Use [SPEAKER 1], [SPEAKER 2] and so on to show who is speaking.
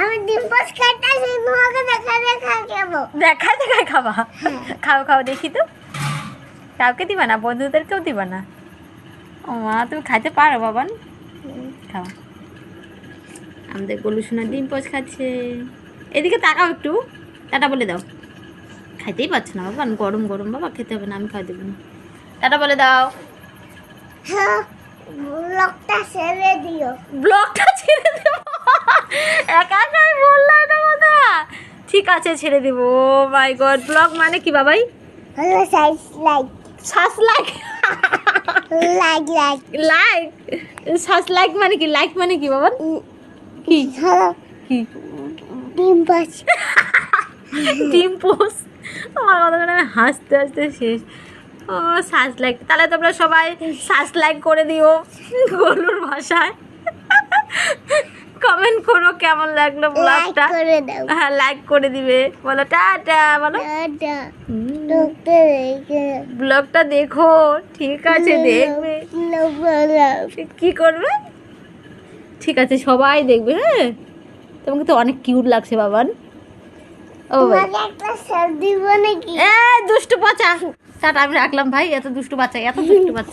[SPEAKER 1] আমি ডিম পোস্ট খাইতেছি, তোমাকে দেখা দেখা খাবো।
[SPEAKER 2] দেখা দেখা খাবা? খাও খাও দেখি তো। কাউকে দিবা না? বন্ধুদেরকেও দিবা না? ও মা, তুমি খাইতে পারো বাবান? খাও। আমাদের গোলু সোনা ডিম পোস্ট খাচ্ছে। এদিকে তাকাও একটু, টাটা বলে দাও। খাইতেই পারছো না বাবা, গরম গরম বাবা, খেতে হবে না, আমি খাই দেবো না। টাটা বলে দাও।
[SPEAKER 1] হ্যাঁ, ব্লগটা ছেড়ে দিও।
[SPEAKER 2] ব্লগটা ছেড়ে দেবো? একা একাই বললাম এটা কথা। ঠিক আছে, ছেড়ে দেবো। ও মাই গড, ব্লগ মানে কি বাবাই?
[SPEAKER 1] হ্যালো সাইজ লাইক
[SPEAKER 2] শ্বাস লাইক?
[SPEAKER 1] Like like
[SPEAKER 2] like? শ্বাস লাইক মানে কি? লাইক মানে কি বাবা? কি
[SPEAKER 1] হ্যালো
[SPEAKER 2] কি?
[SPEAKER 1] ডিম পোস্ট।
[SPEAKER 2] ডিম পোস্ট? আমার কথা শুনে আমি হাসতে হাসতে শেষ। ও শ্বাস লাইক, তাহলে তোমরা সবাই শ্বাস লাইক করে দিও গরুর ভাষায়। কমেন্ট করো কেমন লাগলো ব্লগটা।
[SPEAKER 1] লাইক করে দাও।
[SPEAKER 2] হ্যাঁ, লাইক করে দিবে। বলো টাটা বলো।
[SPEAKER 1] টাটা। ডক্টর দেখে
[SPEAKER 2] ব্লগটা দেখো, ঠিক আছে দেখবে। কি করবে? ঠিক আছে, সবাই দেখবে। হ্যাঁ, তোমাকে তো অনেক কিউট লাগছে বাবান। ও ভাই,
[SPEAKER 1] তোমাকে একটা সার দিব নাকি?
[SPEAKER 2] এ দুষ্টু বাচ্চা। টাটা, আমি রাখলাম ভাই। এত দুষ্টু বাচ্চা, এত দুষ্টু বাচ্চা।